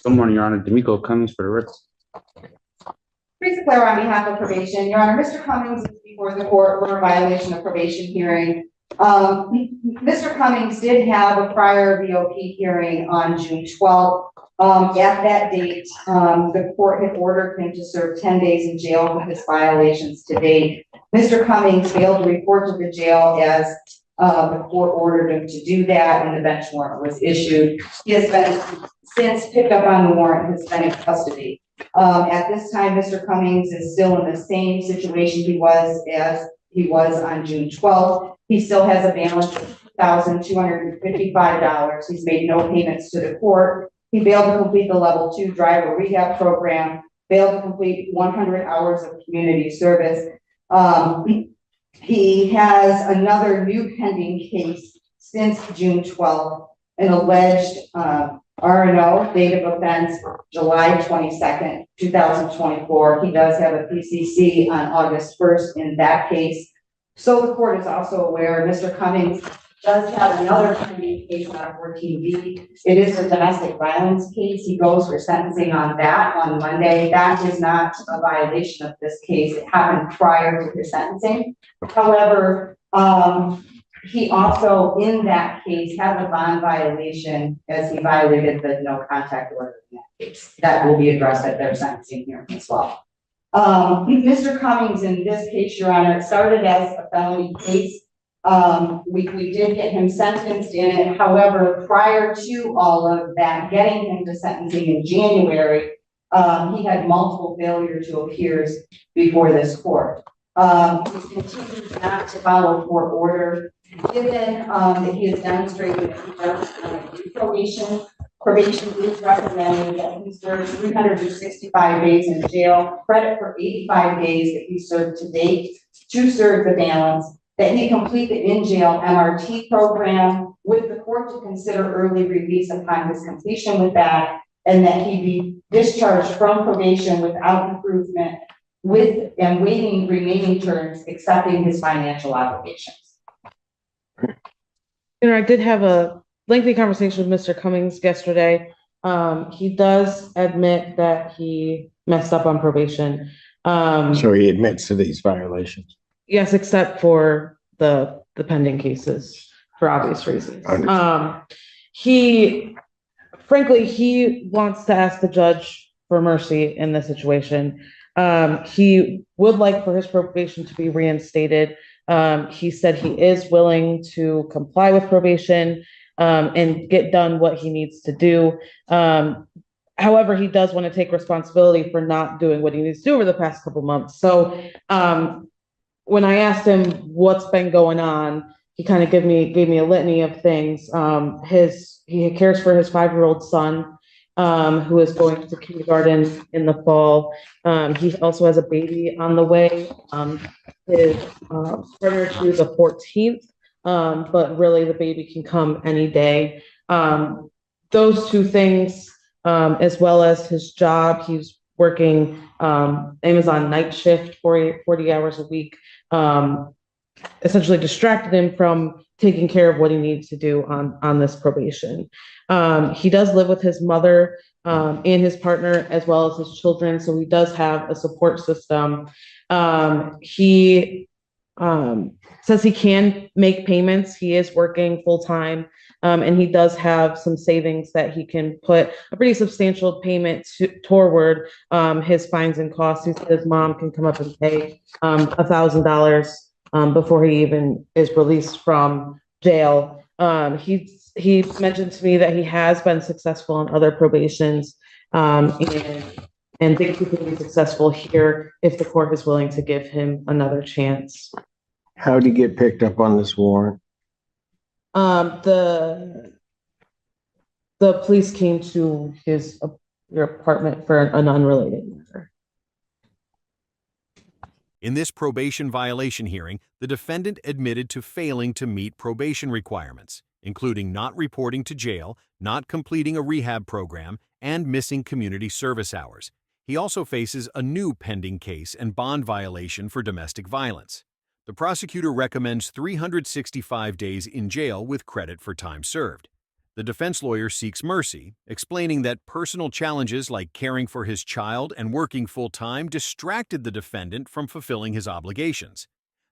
Good morning, Your Honor. D'Amico Cummings for the Ritz. Teresa Claire on behalf of probation. Your Honor, Mr. Cummings is before the court for a violation of probation hearing. Mr. Cummings did have a prior VOP hearing on June 12th. At that date, the court had ordered him to serve 10 days in jail for his violations to date. Mr. Cummings failed to report to the jail as the court ordered him to do that, and the bench warrant was issued. He has been since picked up on the warrant and has been in custody. At this time, Mr. Cummings is still in the same situation he was on June 12th. He still has a balance of $2,255. He's made no payments to the court. He failed to complete the level 2 driver rehab program, failed to complete 100 hours of community service. He has another new pending case since June 12th, an alleged R&O, date of offense, July 22nd, 2024. He does have a PCC on August 1st in that case. So the court is also aware Mr. Cummings does have another pending case on 14B. It is a domestic violence case. He goes for sentencing on that on Monday. That is not a violation of this case. It happened prior to his sentencing. However, he also, in that case, has a bond violation as he violated the no contact order in that case. That will be addressed at their sentencing hearing as well. Mr. Cummings, in this case, Your Honor, it started as a felony case. We did get him sentenced in it. However, prior to all of that, getting him to sentencing in January, he had multiple failure to appears before this court. He continues not to follow court order. Given that he has demonstrated that he does do probation is recommending that he serve 365 days in jail, credit for 85 days that he served to date, to serve the balance, that he complete the in-jail MRT program with the court to consider early release upon his completion with that, and that he be discharged from probation without improvement with and waiving remaining terms, accepting his financial obligations. I did have a lengthy conversation with Mr. Cummings yesterday. He does admit that he messed up on probation. So he admits to these violations. Yes, except for the pending cases for obvious reasons. He wants to ask the judge for mercy in this situation. He would like for his probation to be reinstated. He said he is willing to comply with probation and get done what he needs to do. However, he does want to take responsibility for not doing what he needs to do over the past couple months. So when I asked him what's been going on, he kind of gave me a litany of things. He cares for his 5-year-old son, who is going to kindergarten in the fall. He also has a baby on the way. His partner to the 14th, but really the baby can come any day. Those two things, as well as his job, he's working Amazon night shift 40 hours a week, essentially distracted him from taking care of what he needs to do on this probation. He does live with his mother and his partner, as well as his children, so he does have a support system. He says he can make payments. He is working full-time, and he does have some savings that he can put a pretty substantial payment toward his fines and costs. He said his mom can come up and pay $1,000 before he even is released from jail. He mentioned to me that he has been successful in other probations, and thinks he can be successful here if the court is willing to give him another chance. How did he get picked up on this warrant? The police came to your apartment for an unrelated matter. In this probation violation hearing, the defendant admitted to failing to meet probation requirements, including not reporting to jail, not completing a rehab program, and missing community service hours. He also faces a new pending case and bond violation for domestic violence. The prosecutor recommends 365 days in jail with credit for time served. The defense lawyer seeks mercy, explaining that personal challenges like caring for his child and working full-time distracted the defendant from fulfilling his obligations.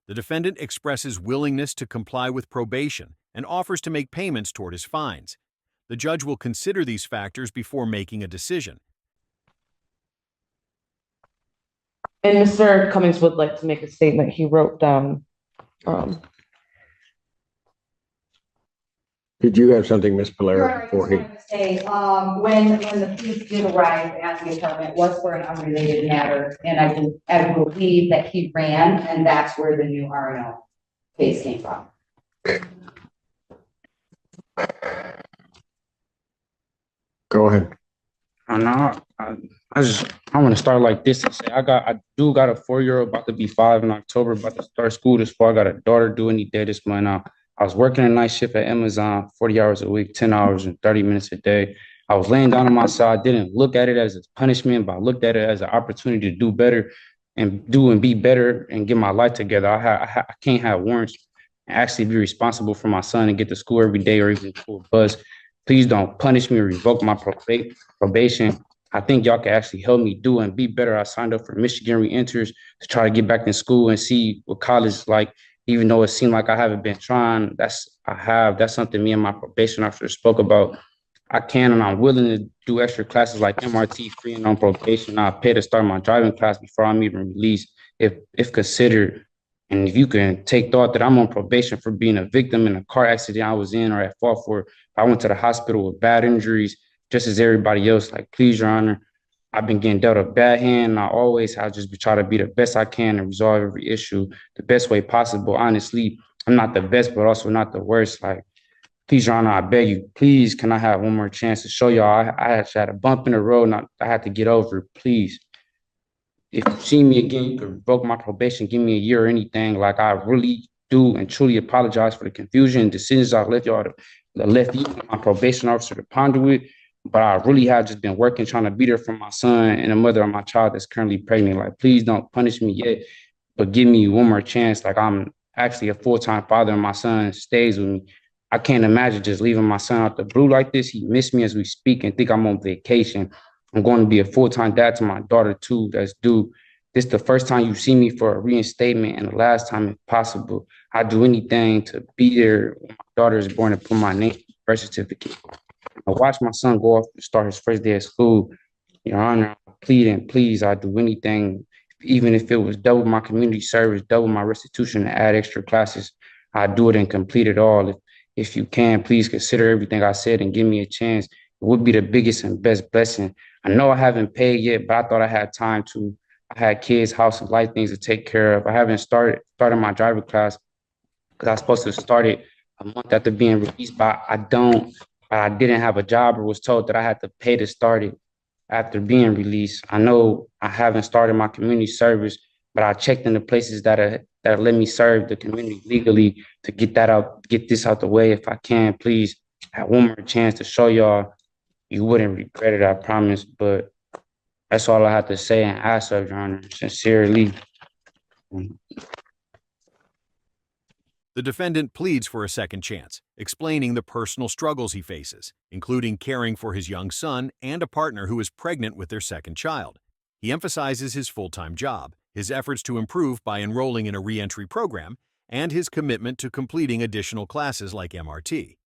The defendant expresses willingness to comply with probation and offers to make payments toward his fines. The judge will consider these factors before making a decision. And Mr. Cummings would like to make a statement he wrote down. Did you have something, Ms. Your Polero, Honor, I just before he? wanted to say, when the police did arrive at the apartment, it was for an unrelated matter, and I believe that he ran, and that's where the new R&O case came from. Go ahead. No, I want to start like this and say I do got a 4-year-old about to be 5 in October, about to start school this fall. I got a daughter due any day this month. I was working a night shift at Amazon, 40 hours a week, 10 hours and 30 minutes a day. I was laying down on my side. I didn't look at it as a punishment, but I looked at it as an opportunity to do better and be better and get my life together. I can't have warrants and actually be responsible for my son and get to school every day or even for a bus. Please don't punish me or revoke my probation. I think y'all can actually help me do and be better. I signed up for Michigan Reenters to try to get back in school and see what college is like. Even though it seemed like I haven't been trying, that's something me and my probation officer spoke about. I can and I'm willing to do extra classes like MRT free and on probation. I'll pay to start my driving class before I'm even released, if considered. And if you can take thought that I'm on probation for being a victim in a car accident I was in or at fault for, I went to the hospital with bad injuries, just as everybody else. Like, please, Your Honor, I've been getting dealt a bad hand. And I'll just try to be the best I can and resolve every issue the best way possible. Honestly, I'm not the best, but also not the worst. Like, please, Your Honor, I beg you, please, can I have one more chance to show y'all I actually had a bump in the road and I had to get over it, please. If you see me again, you can revoke my probation, give me a year or anything. Like, I really do and truly apologize for the confusion and decisions I left you, my probation officer to ponder with. But I really have just been working, trying to be there for my son and the mother of my child that's currently pregnant. Like, please don't punish me yet, but give me one more chance. Like, I'm actually a full-time father and my son stays with me. I can't imagine just leaving my son out the blue like this. He missed me as we speak and think I'm on vacation. I'm going to be a full-time dad to my daughter too, that's due. This is the first time you see me for a reinstatement and the last time if possible. I'd do anything to be there when my daughter is born and put my name on the birth certificate. I watched my son go off and start his first day of school. Your Honor, I plead and please, I'd do anything, even if it was double my community service, double my restitution, and add extra classes. I'd do it and complete it all. If you can, please consider everything I said and give me a chance. It would be the biggest and best blessing. I know I haven't paid yet, but I thought I had time to. I had kids, house, and life things to take care of. I haven't started my driver class because I was supposed to start it a month after being released, but I didn't have a job or was told that I had to pay to start it after being released. I know I haven't started my community service, but I checked in the places that let me serve the community legally to get this out the way. If I can, please have one more chance to show y'all you wouldn't regret it, I promise. But that's all I have to say and ask of, Your Honor, sincerely. The defendant pleads for a second chance, explaining the personal struggles he faces, including caring for his young son and a partner who is pregnant with their second child. He emphasizes his full-time job, his efforts to improve by enrolling in a reentry program, and his commitment to completing additional classes like MRT.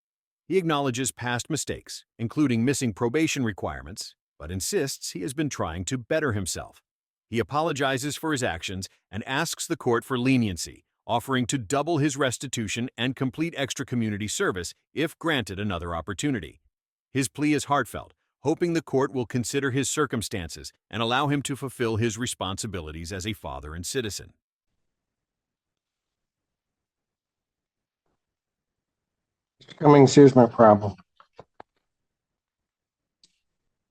He acknowledges past mistakes, including missing probation requirements, but insists he has been trying to better himself. He apologizes for his actions and asks the court for leniency, offering to double his restitution and complete extra community service if granted another opportunity. His plea is heartfelt, hoping the court will consider his circumstances and allow him to fulfill his responsibilities as a father and citizen. Cummings, here's my problem.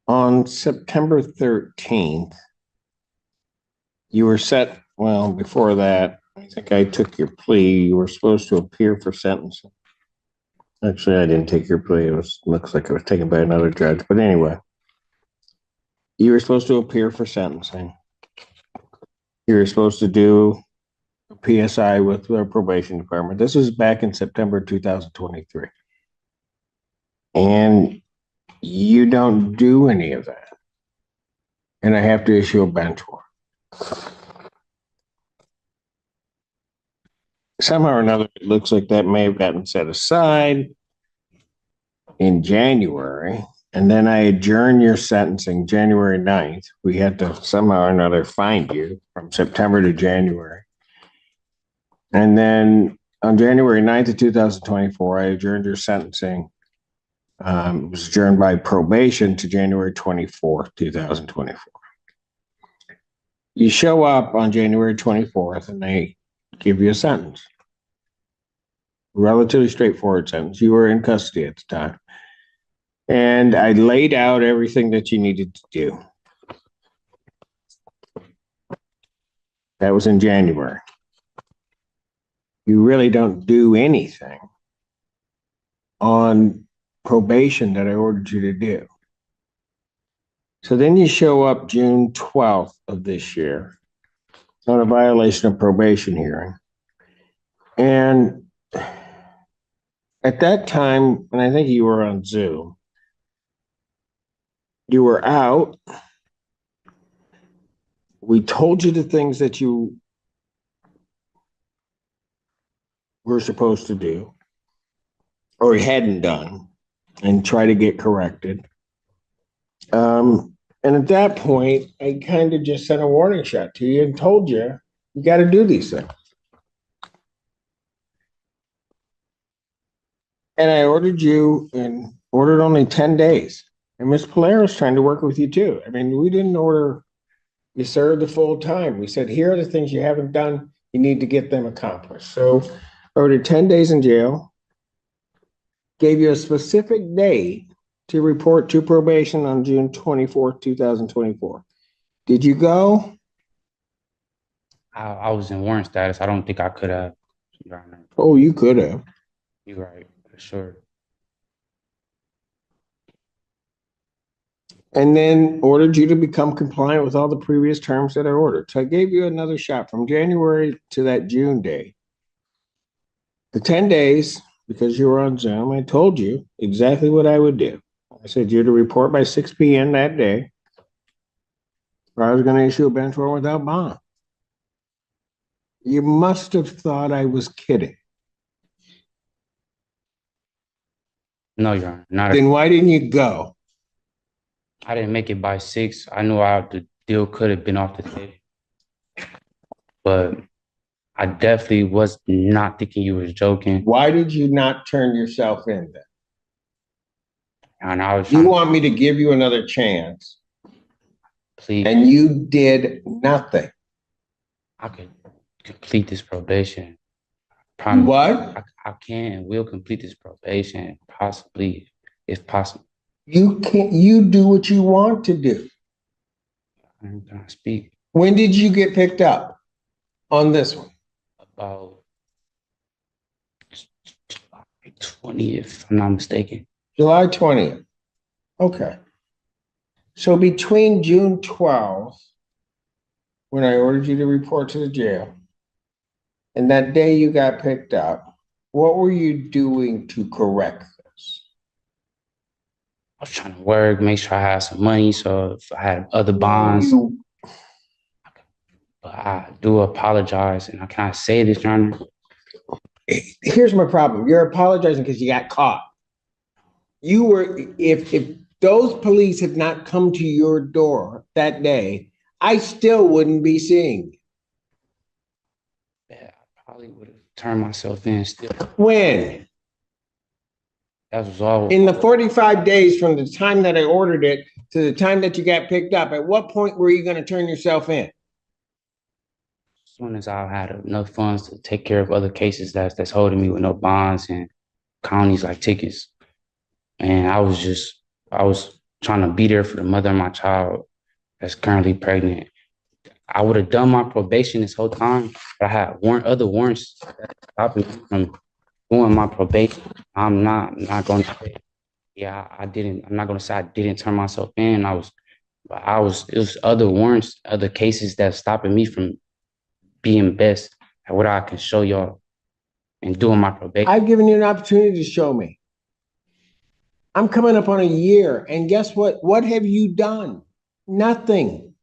On September 13th, you were set, well, before that, I think I took your plea. You were supposed to appear for sentencing. Actually, I didn't take your plea. Looks like it was taken by another judge. But anyway, you were supposed to appear for sentencing. You were supposed to do a PSI with the probation department. This was back in September 2023. And you don't do any of that. And I have to issue a bench warrant. Somehow or another, it looks like that may have gotten set aside in January. And then I adjourn your sentencing January 9th. We had to somehow or another find you from September to January. And then on January 9th of 2024, I adjourned your sentencing. It was adjourned by probation to January 24th, 2024. You show up on January 24th and they give you a sentence. Relatively straightforward sentence. You were in custody at the time. And I laid out everything that you needed to do. That was in January. You really don't do anything on probation that I ordered you to do. So then you show up June 12th of this year on a violation of probation hearing. And at that time, and I think you were on Zoom, you were out. We told you the things that you were supposed to do or hadn't done and try to get corrected. And at that point, I kind of just sent a warning shot to you and told you, you got to do these things. And I ordered you and ordered only 10 days. And Ms. Polaris trying to work with you too. I mean, we didn't order you serve the full time. We said, here are the things you haven't done. You need to get them accomplished. So I ordered 10 days in jail, gave you a specific day to report to probation on June 24th, 2024. Did you go? I was in warrant status. I don't think I could have. Oh, you could have. You're right, for sure. And then ordered you to become compliant with all the previous terms that I ordered. So I gave you another shot from January to that June day. The 10 days, because you were on Zoom, I told you exactly what I would do. I said you're to report by 6 p.m. that day, or I was going to issue a bench warrant without bond. You must have thought I was kidding. No, Your Honor. Not Then why didn't you go? I didn't make it by 6. I knew the deal could have been off the table. But I definitely was not thinking you was joking. Why did you not turn yourself in then? And I was You trying want me to give you another chance, please, and you did nothing. I could complete this probation. Promise. What? I can and will complete this probation, possibly, if possible. You can't. You do what you want to do. I'm gonna speak When did you get picked up on this one? about July 20th, if I'm not mistaken. July 20th. Okay. So between June 12th, when I ordered you to report to the jail, and that day you got picked up, what were you doing to correct this? I was trying to work, make sure I had some money, so if I had other bonds. But I do apologize, and I can't say this, Your Honor. Here's my problem. You're apologizing because you got caught. You were, if those police had not come to your door that day, I still wouldn't be seeing you. Yeah, I probably would have turned myself in still. When? That was all. In the 45 days from the time that I ordered it to the time that you got picked up, at what point were you going to turn yourself in? As soon as I had enough funds to take care of other cases that's holding me with no bonds and counties like tickets. And I was trying to be there for the mother of my child that's currently pregnant. I would have done my probation this whole time, but I had other warrants stopping me from doing my probation. I'm not going to say, yeah, I didn't. I'm not going to say I didn't turn myself in. It was other warrants, other cases that's stopping me from being best at what I can show y'all and doing my probation. I've given you an opportunity to show me. I'm coming up on a year, and guess what? What have you done? Nothing.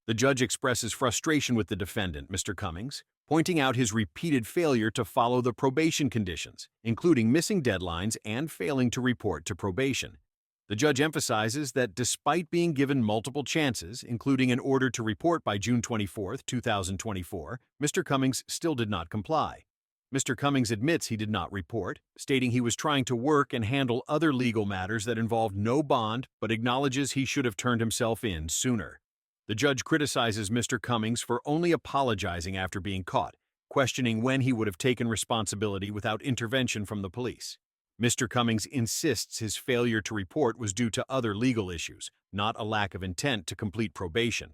The judge expresses frustration with the defendant, Mr. Cummings, pointing out his repeated failure to follow the probation conditions, including missing deadlines and failing to report to probation. The judge emphasizes that despite being given multiple chances, including an order to report by June 24, 2024, Mr. Cummings still did not comply. Mr. Cummings admits he did not report, stating he was trying to work and handle other legal matters that involved no bond, but acknowledges he should have turned himself in sooner. The judge criticizes Mr. Cummings for only apologizing after being caught, questioning when he would have taken responsibility without intervention from the police. Mr. Cummings insists his failure to report was due to other legal issues, not a lack of intent to complete probation.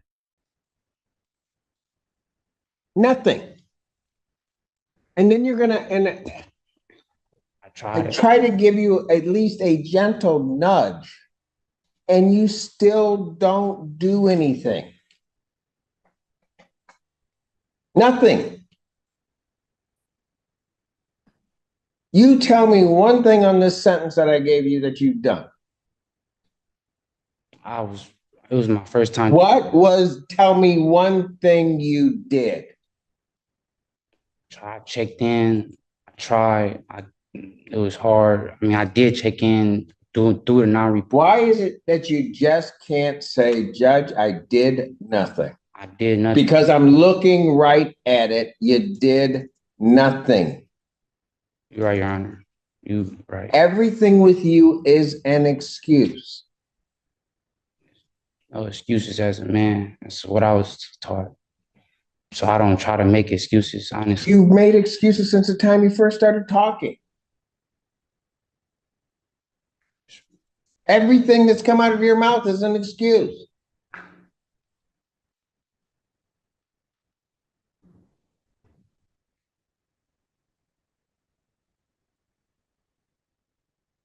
Nothing. And then you're gonna, and I I tried. try to give you at least a gentle nudge, and you still don't do anything. Nothing. You tell me one thing on this sentence that I gave you that you've done. It was my first time. Tell me one thing you did. I checked in. I tried. It was hard. I mean, I did check in, do the non-report. Why is it that you just can't say, Judge, I did nothing? I did nothing. Because I'm looking right at it. You did nothing. You're right, Your Honor. You right. Everything with you is an excuse. No excuses as a man. That's what I was taught. So I don't try to make excuses, honestly. You've made excuses since the time you first started talking. Everything that's come out of your mouth is an excuse. I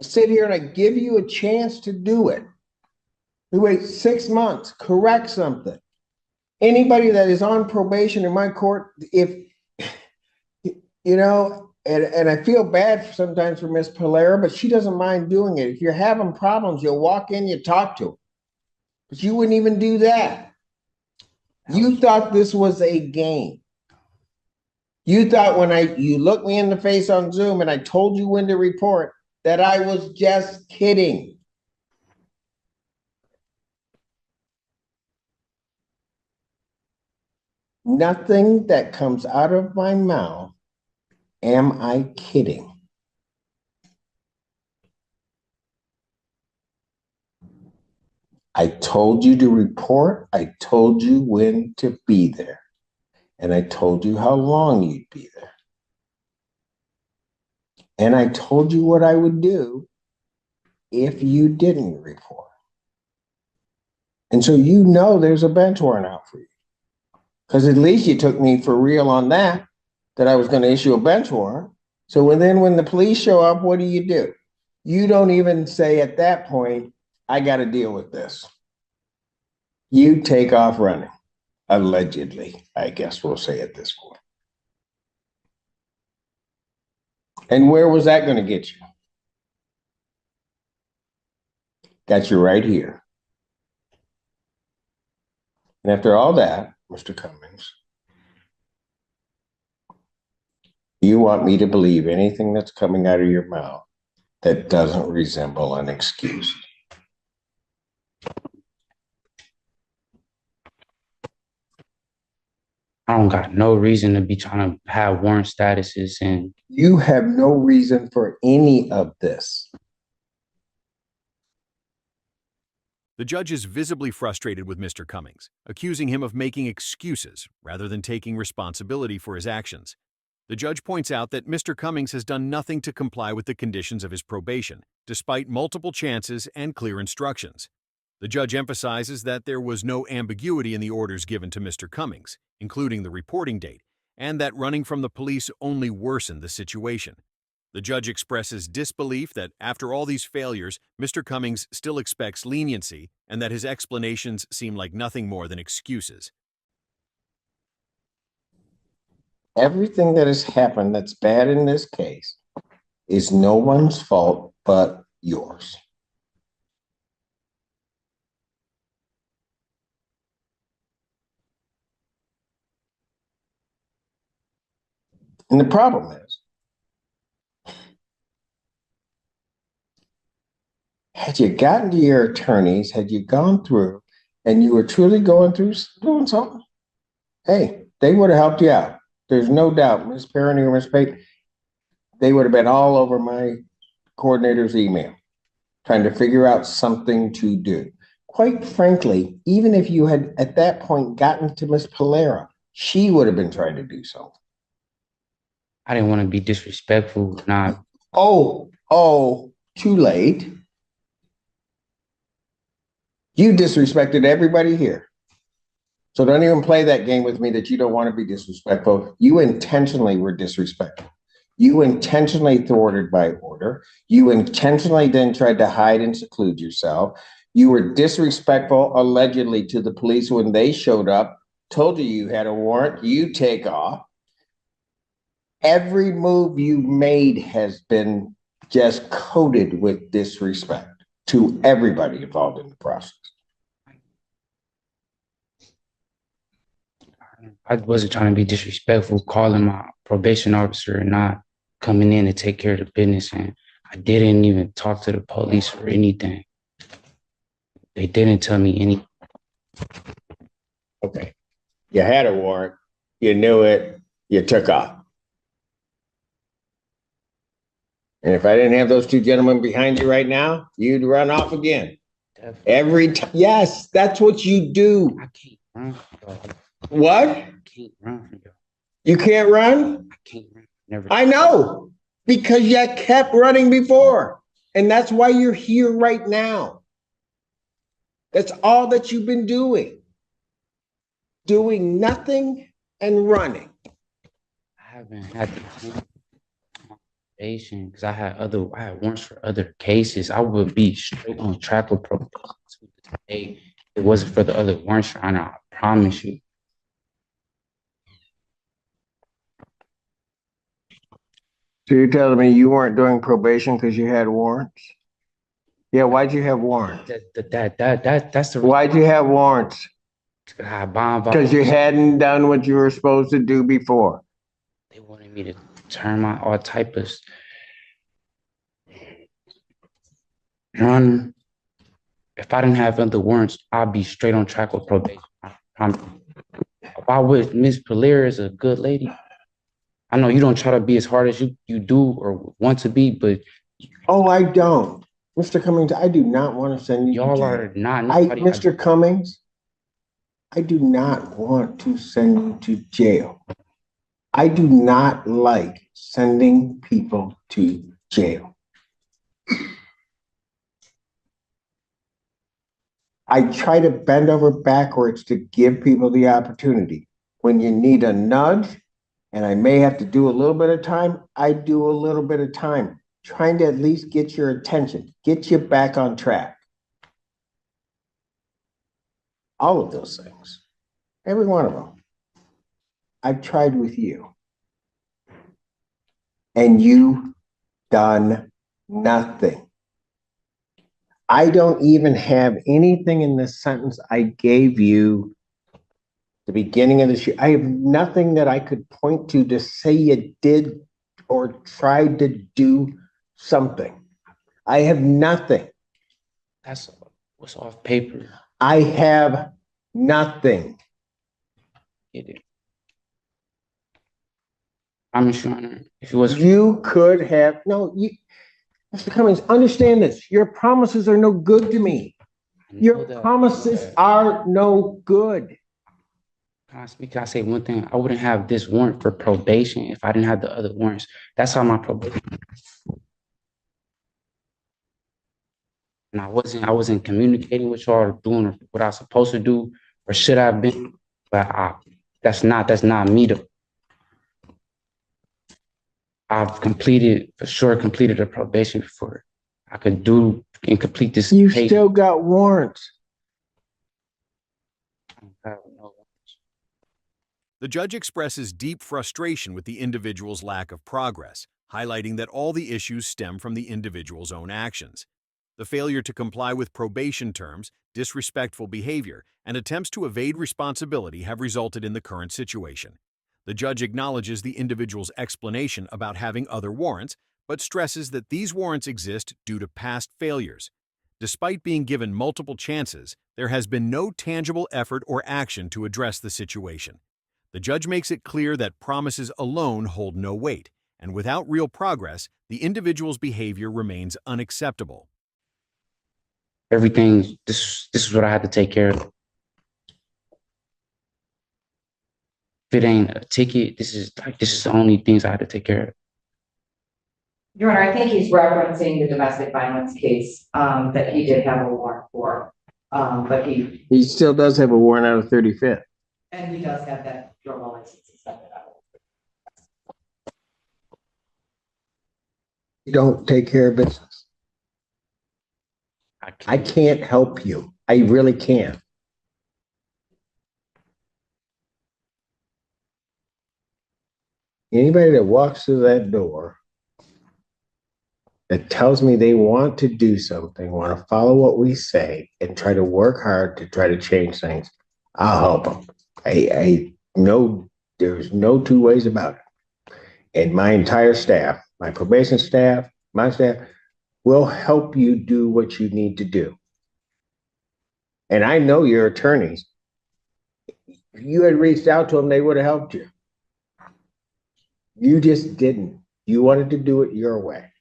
sit here and I give you a chance to do it. We wait 6 months, correct something. Anybody that is on probation in my court, if, you know, and I feel bad sometimes for Miss Polera, but she doesn't mind doing it. If you're having problems, you'll walk in, you talk to her. But you wouldn't even do that. You thought this was a game. You thought when you looked me in the face on Zoom and I told you when to report that I was just kidding. Nothing that comes out of my mouth am I kidding. I told you to report. I told you when to be there. And I told you how long you'd be there. And I told you what I would do if you didn't report. And so you know there's a bench warrant out for you. Because at least you took me for real on that I was going to issue a bench warrant. So when the police show up, what do? You don't even say at that point, I got to deal with this. You take off running. Allegedly, I guess we'll say at this point. And where was that going to get you? Got you right here. And after all that, Mr. Cummings, you want me to believe anything that's coming out of your mouth that doesn't resemble an excuse. I don't got no reason to be trying to have warrant statuses, and You have no reason for any of this. The judge is visibly frustrated with Mr. Cummings, accusing him of making excuses rather than taking responsibility for his actions. The judge points out that Mr. Cummings has done nothing to comply with the conditions of his probation, despite multiple chances and clear instructions. The judge emphasizes that there was no ambiguity in the orders given to Mr. Cummings, including the reporting date, and that running from the police only worsened the situation. The judge expresses disbelief that after all these failures, Mr. Cummings still expects leniency and that his explanations seem like nothing more than excuses. Everything that has happened that's bad in this case is no one's fault but yours. And the problem is, had you gotten to your attorneys, had you gone through and you were truly going through doing something, hey, they would have helped you out. There's no doubt, Ms. Perrin or Ms. Pate, they would have been all over my coordinator's email, trying to figure out something to do. Quite frankly, even if you had at that point gotten to Ms. Polera, she would have been trying to do something. I didn't want to be disrespectful, not. Oh, too late. You disrespected everybody here. So don't even play that game with me that you don't want to be disrespectful. You intentionally were disrespectful. You intentionally thwarted my order. You intentionally then tried to hide and seclude yourself. You were disrespectful, allegedly, to the police when they showed up, told you had a warrant, you take off. Every move you made has been just coated with disrespect to everybody involved in the process. I wasn't trying to be disrespectful, calling my probation officer and not coming in to take care of the business. And I didn't even talk to the police or anything. They didn't tell me anything. Okay. You had a warrant, you knew it, you took off. And if I didn't have those two gentlemen behind you right now, you'd run off again. Definitely. Every time. Yes, that's what you do. I can't run from y'all. What? I can't run from y'all. You can't run? I can't run. Never. I know, because you kept running before. And that's why you're here right now. That's all that you've been doing. Doing nothing and running. I haven't had the probation because I had warrants for other cases. I would be straight on track with probation to this day. It wasn't for the other warrants, Your Honor. I promise you. So you're telling me you weren't doing probation because you had warrants? Yeah, why'd you have warrants? That's the reason Why'd you have warrants? I bond. Because you hadn't done what you were supposed to do before. They wanted me to turn my all type of run. If I didn't have other warrants, I'd be straight on track with probation. If I would, Miss Polera is a good lady. I know you don't try to be as hard as you do or want to be, but Oh, I don't. Mr. Cummings, I do not want to send you to y'all jail. are not Mr. Cummings, I do not want to send you to jail. I do not like sending people to jail. I try to bend over backwards to give people the opportunity. When you need a nudge, and I may have to do a little bit of time, I do a little bit of time, trying to at least get your attention, get you back on track. All of those things, every one of them, I've tried with you. And you've done nothing. I don't even have anything in this sentence I gave you the beginning of this year. I have nothing that I could point to say you did or tried to do something. I have nothing. That's what's off paper. I have nothing. Get it. I'm sure if it was You could have, no, you, Mr. Cummings, understand this. Your promises are no good to me. Your promises are no good. Can I say one thing? I wouldn't have this warrant for probation if I didn't have the other warrants. That's how my probation. And I wasn't communicating with y'all or doing what I was supposed to do or should have been. But that's not me though. I've completed a probation before I could do and complete this. You case. still got warrants. The judge expresses deep frustration with the individual's lack of progress, highlighting that all the issues stem from the individual's own actions. The failure to comply with probation terms, disrespectful behavior, and attempts to evade responsibility have resulted in the current situation. The judge acknowledges the individual's explanation about having other warrants, but stresses that these warrants exist due to past failures. Despite being given multiple chances, there has been no tangible effort or action to address the situation. The judge makes it clear that promises alone hold no weight, and without real progress, the individual's behavior remains unacceptable. Everything, this is what I had to take care of. If it ain't a ticket, this is the only things I had to take care of. Your Honor, I think he's referencing the domestic violence case, that he did have a warrant for. But He still does have a warrant out of 35th. and he does have that drug license accepted out. You don't take care of business. I can't help you. I really can't. Anybody that walks through that door that tells me they want to do something, want to follow what we say, and try to work hard to try to change things, I'll help them. I know there's no two ways about it. And my entire staff, my probation staff, my staff, will help you do what you need to do. And I know your attorneys. If you had reached out to them, they would have helped you. You just didn't. You wanted to do it your way.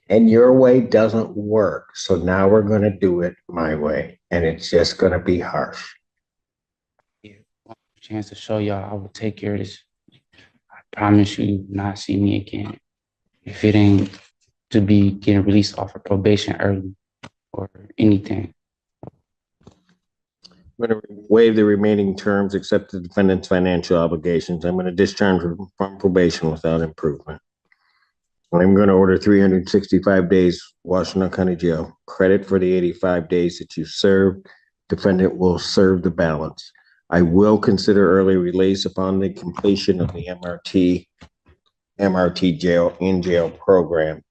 And your way doesn't work. So now we're going to do it my way. And it's just going to be harsh. Chance to show y'all I will take care of this. I promise you not see me again. If it ain't to be getting released off of probation early or anything. I'm going to waive the remaining terms, accept the defendant's financial obligations. I'm going to discharge from probation without improvement. I'm going to order 365 days Washington County Jail. Credit for the 85 days that you served. Defendant will serve the balance. I will consider early release upon the completion of the MRT jail in jail program.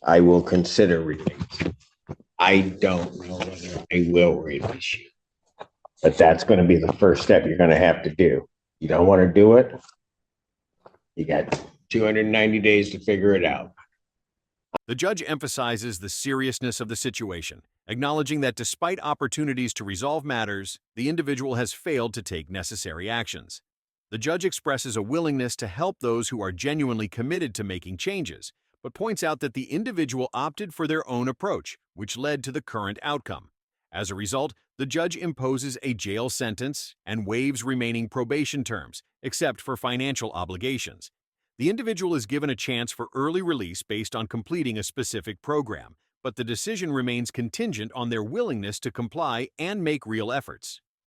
I will consider release. I don't know whether I will release you, but that's going to be the first step you're going to have to do. You don't want to do it? You got 290 days to figure it out. The judge emphasizes the seriousness of the situation, acknowledging that despite opportunities to resolve matters, the individual has failed to take necessary actions. The judge expresses a willingness to help those who are genuinely committed to making changes, but points out that the individual opted for their own approach, which led to the current outcome. As a result, the judge imposes a jail sentence and waives remaining probation terms, except for financial obligations. The individual is given a chance for early release based on completing a specific program, but the decision remains contingent on their willingness to comply and make real efforts.